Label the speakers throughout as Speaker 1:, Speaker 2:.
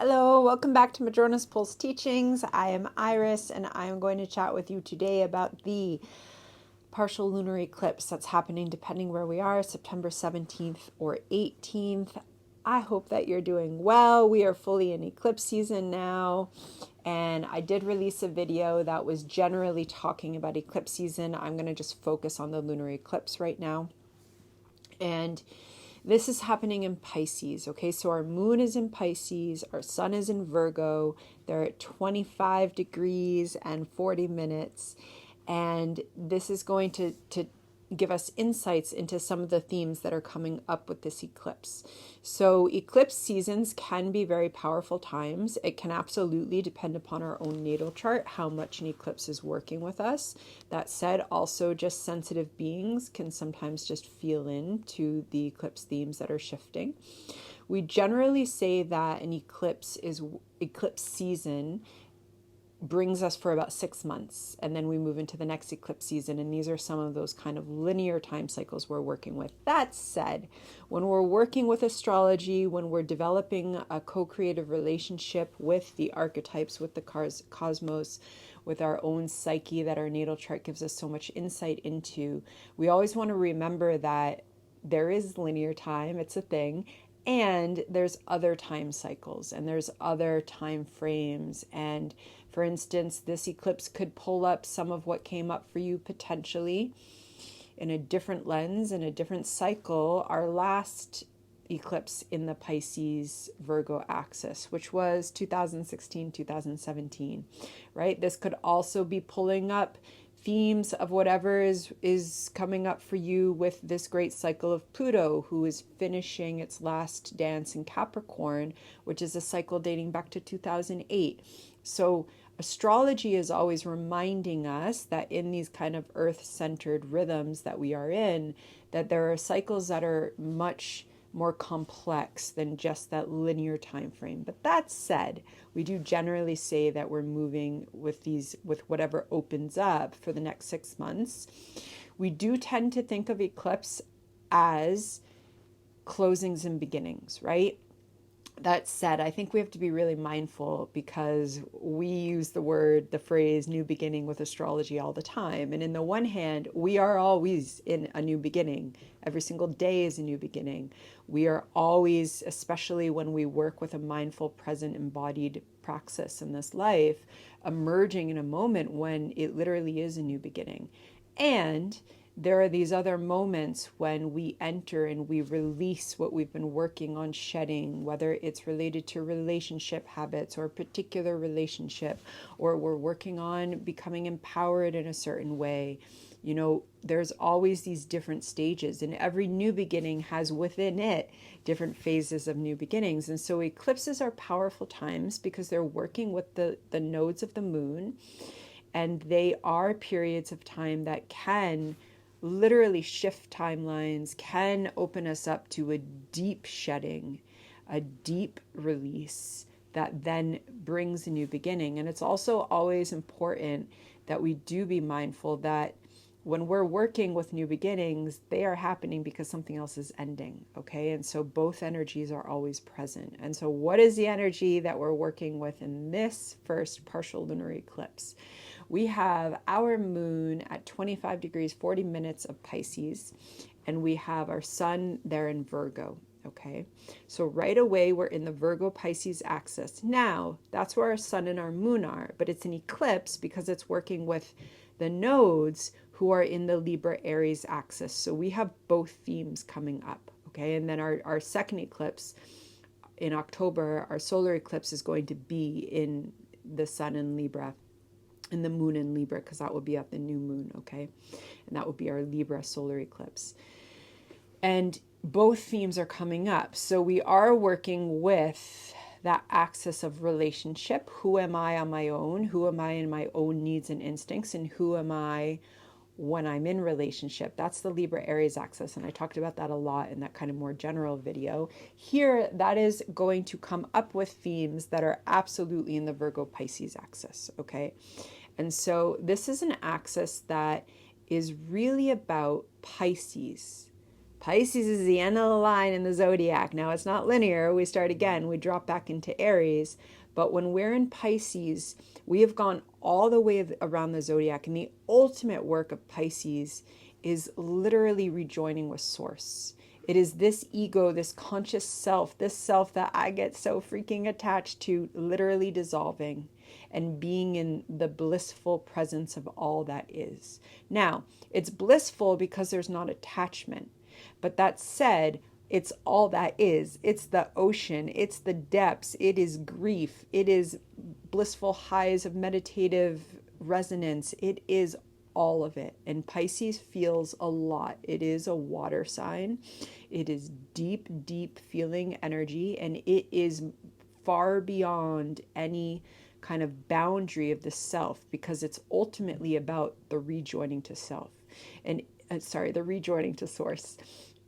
Speaker 1: Hello, welcome back to Madrona's Pulse Teachings. I am Iris, and I am going to chat with you today about the partial lunar eclipse that's happening depending where we are, September 17th or 18th. I hope that you're doing well. We are fully in eclipse season now, and I did release a video that was generally talking about eclipse season. I'm going to just focus on the lunar eclipse right now. And this is happening in Pisces, okay? So our moon is in Pisces, our sun is in Virgo. They're at 25 degrees and 40 minutes. And this is going to give us insights into some of the themes that are coming up with this eclipse. So eclipse seasons can be very powerful times. It can absolutely depend upon our own natal chart, how much an eclipse is working with us. That said, also just sensitive beings can sometimes just feel into the eclipse themes that are shifting. We generally say that an eclipse season brings us for about 6 months, and then we move into the next eclipse season, and these are some of those kind of linear time cycles we're working with. That said, when we're working with astrology, when we're developing a co-creative relationship with the archetypes, with the cosmos, with our own psyche that our natal chart gives us so much insight into, we always want to remember that there is linear time, it's a thing, and there's other time cycles and there's other time frames. And for instance, this eclipse could pull up some of what came up for you potentially in a different lens, in a different cycle. Our last eclipse in the Pisces Virgo axis, which was 2016, 2017, right? This could also be pulling up themes of whatever is coming up for you with this great cycle of Pluto, who is finishing its last dance in Capricorn, which is a cycle dating back to 2008. So astrology is always reminding us that in these kind of earth-centered rhythms that we are in, that there are cycles that are much more complex than just that linear time frame. But that said, we do generally say that we're moving with whatever opens up for the next 6 months. We do tend to think of eclipse as closings and beginnings, right? That said, I think we have to be really mindful, because we use the phrase new beginning with astrology all the time. And in the one hand, we are always in a new beginning. Every single day is a new beginning. We are always, especially when we work with a mindful, present, embodied praxis in this life, emerging in a moment when it literally is a new beginning. And there are these other moments when we enter and we release what we've been working on shedding, whether it's related to relationship habits or a particular relationship, or we're working on becoming empowered in a certain way. You know, there's always these different stages, and every new beginning has within it different phases of new beginnings. And so eclipses are powerful times because they're working with the nodes of the moon, and they are periods of time that can literally shift timelines, can open us up to a deep shedding, a deep release that then brings a new beginning. And it's also always important that we do be mindful that when we're working with new beginnings, they are happening because something else is ending, okay? And so both energies are always present. And so what is the energy that we're working with in this first partial lunar eclipse? We have our moon at 25 degrees, 40 minutes of Pisces, and we have our sun there in Virgo, okay? So right away, we're in the Virgo-Pisces axis. Now, that's where our sun and our moon are, but it's an eclipse because it's working with the nodes who are in the Libra-Aries axis. So we have both themes coming up, okay? And then our second eclipse in October, our solar eclipse, is going to be in the sun in Libra, and the moon in Libra, because that would be at the new moon, okay? And that would be our Libra solar eclipse. And both themes are coming up. So we are working with that axis of relationship. Who am I on my own? Who am I in my own needs and instincts? And who am I when I'm in relationship? That's the Libra Aries axis. And I talked about that a lot in that kind of more general video. Here, that is going to come up with themes that are absolutely in the Virgo Pisces axis, okay? And so this is an axis that is really about Pisces. Pisces is the end of the line in the zodiac. Now it's not linear. We start again. We drop back into Aries. But when we're in Pisces, we have gone all the way around the zodiac. And the ultimate work of Pisces is literally rejoining with Source. It is this ego, this conscious self, this self that I get so freaking attached to, literally dissolving and being in the blissful presence of all that is. Now, it's blissful because there's not attachment. But that said, it's all that is. It's the ocean. It's the depths. It is grief. It is blissful highs of meditative resonance. It is all of it. And Pisces feels a lot. It is a water sign. It is deep, deep feeling energy. And it is far beyond any kind of boundary of the self, because it's ultimately about the rejoining to self. And the rejoining to Source.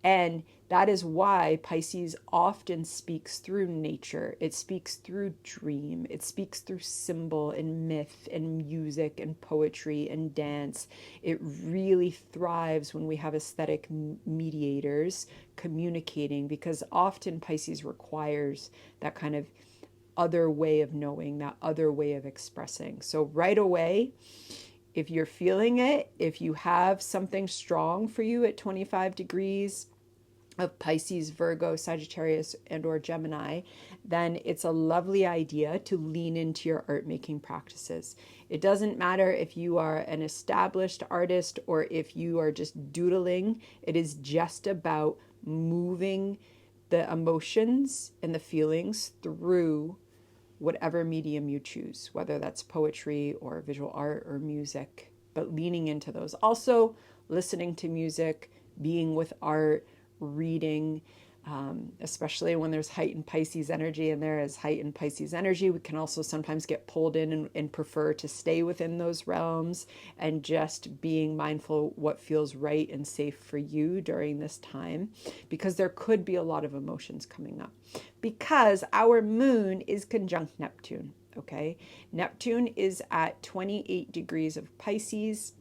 Speaker 1: And that is why Pisces often speaks through nature. It speaks through dream. It speaks through symbol and myth and music and poetry and dance. It really thrives when we have aesthetic mediators communicating, because often Pisces requires that kind of other way of knowing, that other way of expressing. So right away, if you're feeling it, if you have something strong for you at 25 degrees of Pisces, Virgo, Sagittarius, and or Gemini, then it's a lovely idea to lean into your art making practices. It doesn't matter if you are an established artist or if you are just doodling. It is just about moving the emotions and the feelings through whatever medium you choose, whether that's poetry or visual art or music, but leaning into those. Also, listening to music, being with art, reading, especially when there's heightened Pisces energy, and there is heightened Pisces energy, we can also sometimes get pulled in and prefer to stay within those realms, and just being mindful what feels right and safe for you during this time, because there could be a lot of emotions coming up, because our moon is conjunct Neptune. Okay, Neptune is at 28 degrees of Pisces.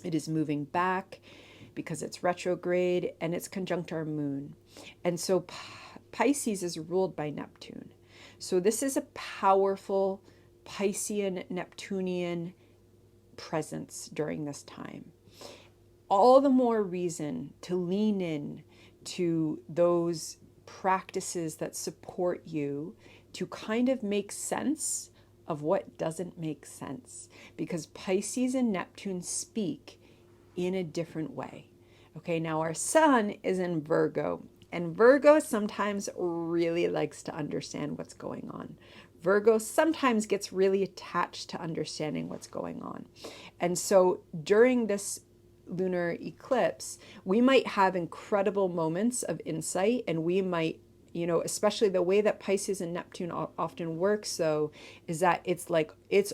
Speaker 1: It is moving back because it's retrograde, and it's conjunct our moon. And so Pisces is ruled by Neptune. So this is a powerful Piscean Neptunian presence during this time. All the more reason to lean in to those practices that support you to kind of make sense of what doesn't make sense, because Pisces and Neptune speak in a different way. Okay, now our sun is in Virgo, and Virgo sometimes really likes to understand what's going on. Virgo sometimes gets really attached to understanding what's going on. And so during this lunar eclipse, we might have incredible moments of insight, and we might, especially the way that Pisces and Neptune often works, though, is that it's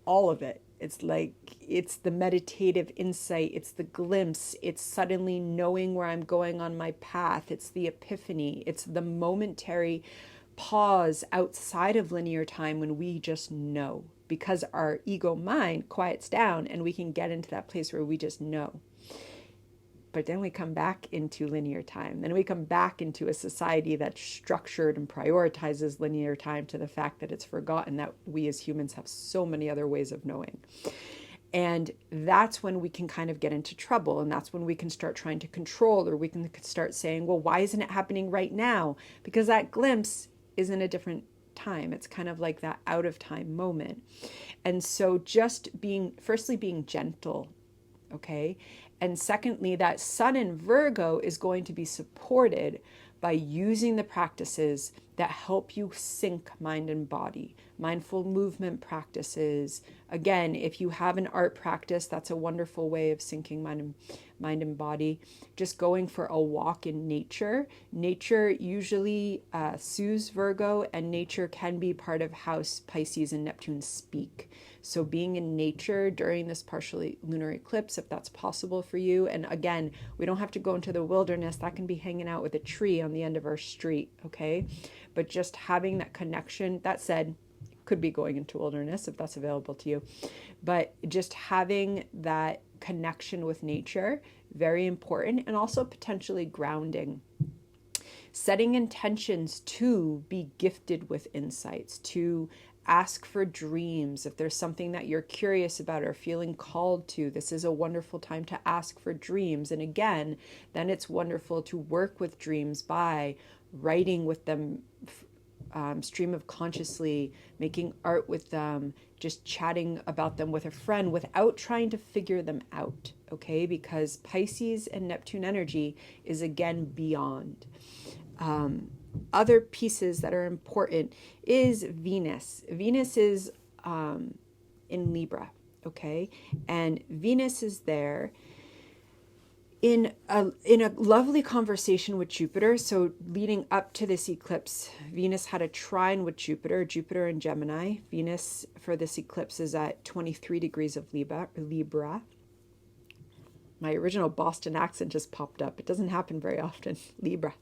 Speaker 1: all of it. It's the meditative insight, it's the glimpse, it's suddenly knowing where I'm going on my path, it's the epiphany, it's the momentary pause outside of linear time when we just know, because our ego mind quiets down and we can get into that place where we just know. But then we come back into linear time. Then we come back into a society that's structured and prioritizes linear time to the fact that it's forgotten that we as humans have so many other ways of knowing. And that's when we can kind of get into trouble. And that's when we can start trying to control, or we can start saying, well, why isn't it happening right now? Because that glimpse is in a different time. It's kind of like that out of time moment. And so just firstly being gentle, okay? And secondly, that sun in Virgo is going to be supported by using the practices that help you sync mind and body. Mindful movement practices. Again, if you have an art practice, that's a wonderful way of syncing mind and body. Just going for a walk in nature. Nature usually soothes Virgo, and nature can be part of how Pisces and Neptune speak. So being in nature during this partial lunar eclipse, if that's possible for you. And again, we don't have to go into the wilderness. That can be hanging out with a tree on the end of our street, okay? But just having that connection, that said, could be going into wilderness if that's available to you. But just having that connection with nature, very important, and also potentially grounding. Setting intentions to be gifted with insights, to ask for dreams. If there's something that you're curious about or feeling called to, this is a wonderful time to ask for dreams. And again, then it's wonderful to work with dreams by writing with them, stream of consciously, making art with them, just chatting about them with a friend without trying to figure them out, okay? Because Pisces and Neptune energy is again beyond. Other pieces that are important is Venus. Venus is in Libra, okay? And Venus is there in a lovely conversation with Jupiter. So leading up to this eclipse, Venus had a trine with Jupiter in Gemini. Venus for this eclipse is at 23 degrees of Libra. My original Boston accent just popped up. It doesn't happen very often. Libra.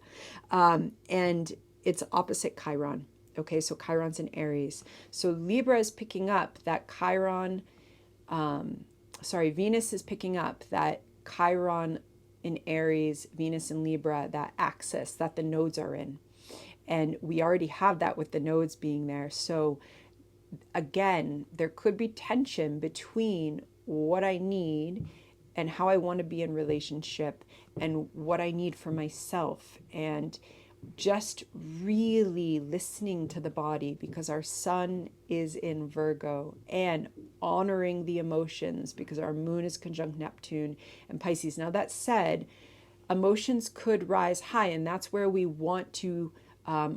Speaker 1: And it's opposite Chiron. Okay, so Chiron's in Aries. So Libra is picking up that Chiron, Venus is picking up that Chiron in Aries, Venus in Libra, that axis that the nodes are in. And we already have that with the nodes being there. So again, there could be tension between what I need and how I want to be in relationship and what I need for myself, and just really listening to the body, because our sun is in Virgo, and honoring the emotions because our moon is conjunct Neptune and Pisces. Now that said, emotions could rise high, and that's where we want to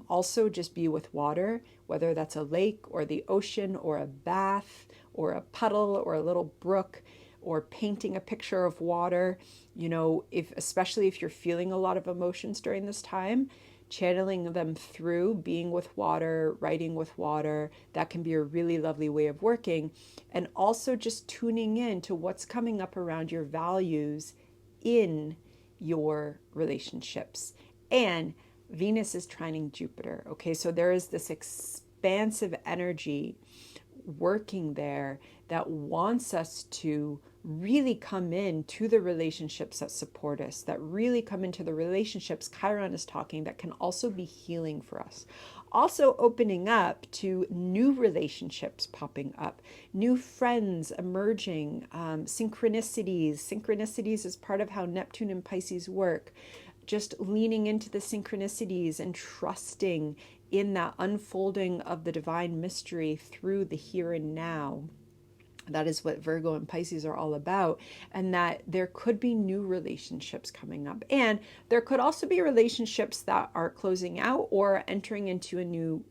Speaker 1: also just be with water, whether that's a lake or the ocean or a bath or a puddle or a little brook, or painting a picture of water. You know, especially if you're feeling a lot of emotions during this time, channeling them through being with water, writing with water, that can be a really lovely way of working. And also just tuning in to what's coming up around your values in your relationships. And Venus is trining Jupiter. Okay, so there is this expansive energy working there that wants us to really come into the relationships that support us, that really come into the relationships Chiron is talking, that can also be healing for us. Also opening up to new relationships popping up, new friends emerging, synchronicities. Synchronicities is part of how Neptune and Pisces work. Just leaning into the synchronicities and trusting in that unfolding of the divine mystery through the here and now. That is what Virgo and Pisces are all about, and that there could be new relationships coming up. And there could also be relationships that are closing out or entering into a new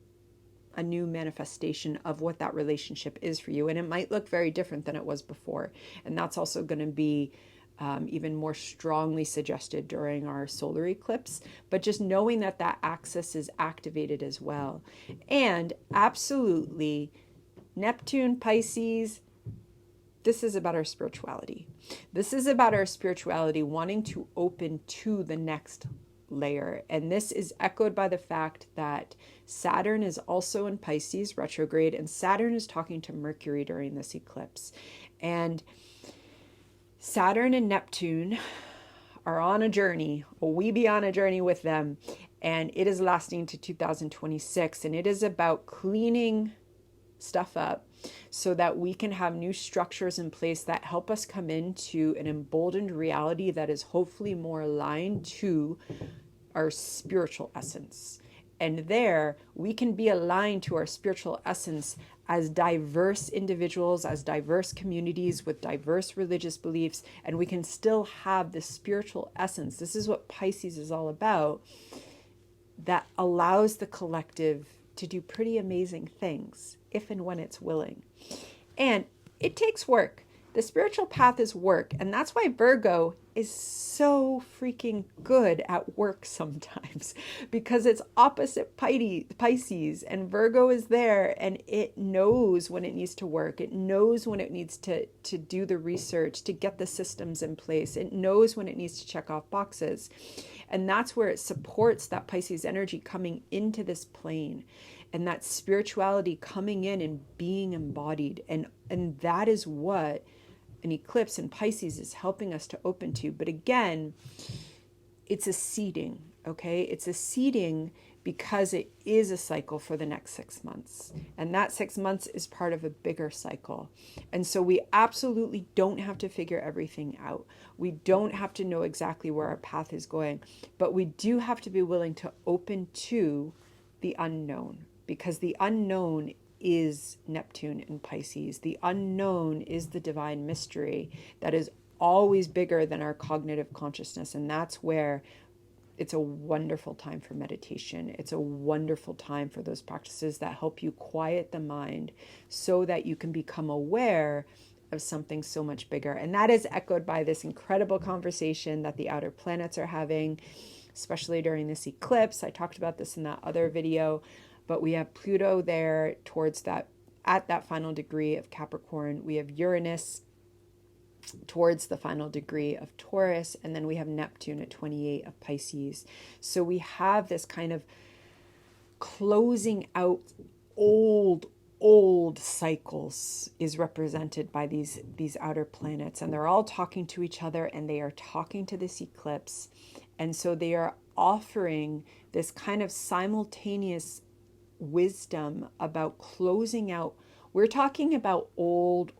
Speaker 1: manifestation of what that relationship is for you. And it might look very different than it was before. And that's also going to be even more strongly suggested during our solar eclipse, but just knowing that that axis is activated as well. And absolutely, Neptune, Pisces, this is about our spirituality. This is about our spirituality wanting to open to the next layer. And this is echoed by the fact that Saturn is also in Pisces retrograde, and Saturn is talking to Mercury during this eclipse. And Saturn and Neptune are on a journey, or we be on a journey with them, and it is lasting to 2026, and it is about cleaning stuff up so that we can have new structures in place that help us come into an emboldened reality that is hopefully more aligned to our spiritual essence. And there we can be aligned to our spiritual essence as diverse individuals, as diverse communities with diverse religious beliefs, and we can still have this spiritual essence. This is what Pisces is all about, that allows the collective to do pretty amazing things if and when it's willing. And it takes work. The spiritual path is work. And that's why Virgo is so freaking good at work sometimes, because it's opposite Pisces, and Virgo is there and it knows when it needs to work. It knows when it needs to do the research, to get the systems in place. It knows when it needs to check off boxes. And that's where it supports that Pisces energy coming into this plane, and that spirituality coming in and being embodied. And that is what an eclipse in Pisces is helping us to open to. But again, it's a seeding, okay? It's a seeding because it is a cycle for the next 6 months. And that 6 months is part of a bigger cycle. And so we absolutely don't have to figure everything out. We don't have to know exactly where our path is going, but we do have to be willing to open to the unknown, because the unknown is Neptune in Pisces. The unknown is the divine mystery that is always bigger than our cognitive consciousness. And that's where it's a wonderful time for meditation. It's a wonderful time for those practices that help you quiet the mind so that you can become aware of something so much bigger. And that is echoed by this incredible conversation that the outer planets are having, especially during this eclipse. I talked about this in that other video, but we have Pluto there towards that, at that final degree of Capricorn. We have Uranus towards the final degree of Taurus, and then we have Neptune at 28 of Pisces. So we have this kind of closing out old cycles is represented by these outer planets, and they're all talking to each other, and they are talking to this eclipse. And so they are offering this kind of simultaneous wisdom about closing out. We're talking about old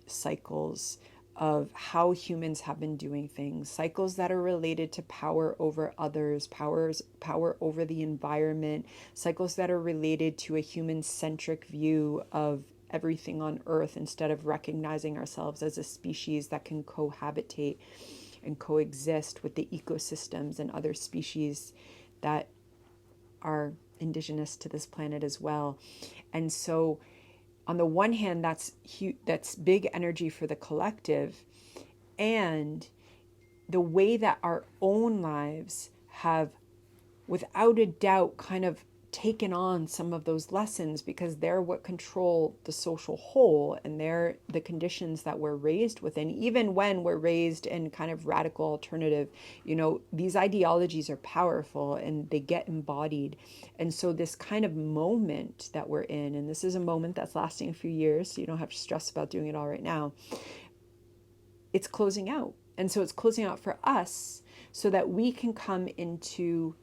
Speaker 1: cycles of how humans have been doing things, cycles that are related to power over others, power over the environment, cycles that are related to a human-centric view of everything on Earth instead of recognizing ourselves as a species that can cohabitate and coexist with the ecosystems and other species that are indigenous to this planet as well. And so on the one hand, that's big energy for the collective, and the way that our own lives have, without a doubt, kind of taken on some of those lessons, because they're what control the social whole, and they're the conditions that we're raised within. Even when we're raised in kind of radical alternative, these ideologies are powerful and they get embodied. And so this kind of moment that we're in, and this is a moment that's lasting a few years, so you don't have to stress about doing it all right now, it's closing out. And so it's closing out for us so that we can come into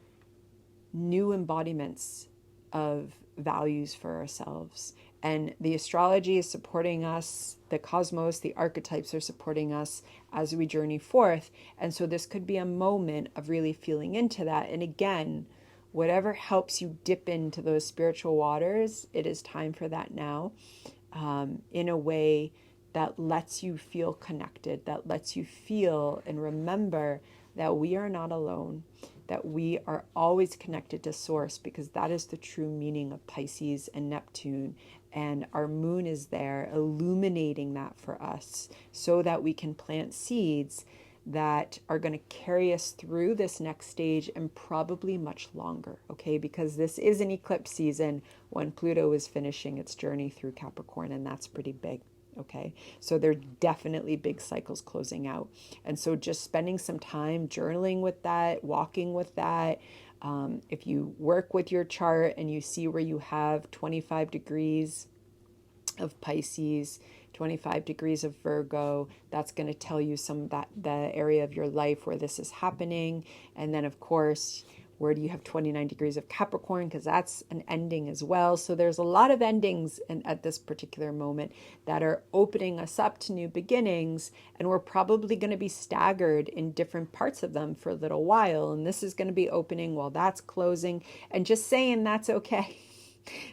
Speaker 1: new embodiments of values for ourselves. And the astrology is supporting us, the cosmos, the archetypes are supporting us as we journey forth. And so this could be a moment of really feeling into that. And again, whatever helps you dip into those spiritual waters, it is time for that now, in a way that lets you feel connected, that lets you feel and remember that we are not alone, that we are always connected to Source, because that is the true meaning of Pisces and Neptune. And our moon is there illuminating that for us so that we can plant seeds that are going to carry us through this next stage and probably much longer, okay? Because this is an eclipse season when Pluto is finishing its journey through Capricorn, and that's pretty big. Okay, so there are definitely big cycles closing out. And so just spending some time journaling with that, walking with that. If you work with your chart and you see where you have 25 degrees of Pisces, 25 degrees of Virgo, that's going to tell you some of that, the area of your life where this is happening. And then of course, where do you have 29 degrees of Capricorn? Because that's an ending as well. So there's a lot of endings at this particular moment that are opening us up to new beginnings. And we're probably going to be staggered in different parts of them for a little while. And this is going to be opening while that's closing. And just saying that's okay.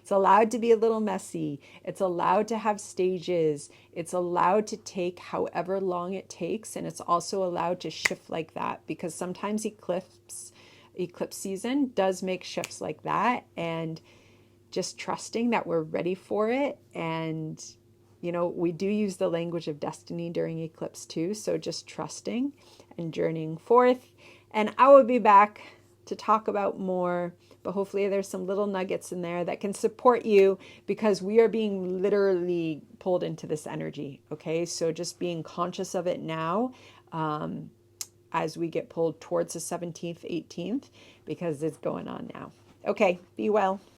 Speaker 1: It's allowed to be a little messy. It's allowed to have stages. It's allowed to take however long it takes. And it's also allowed to shift like that, because sometimes eclipse season does make shifts like that, and just trusting that we're ready for it. And we do use the language of destiny during eclipse too, so just trusting and journeying forth. And I will be back to talk about more, but hopefully there's some little nuggets in there that can support you, because we are being literally pulled into this energy. Okay, so just being conscious of it now, as we get pulled towards the 17th, 18th, because it's going on now. Okay, be well.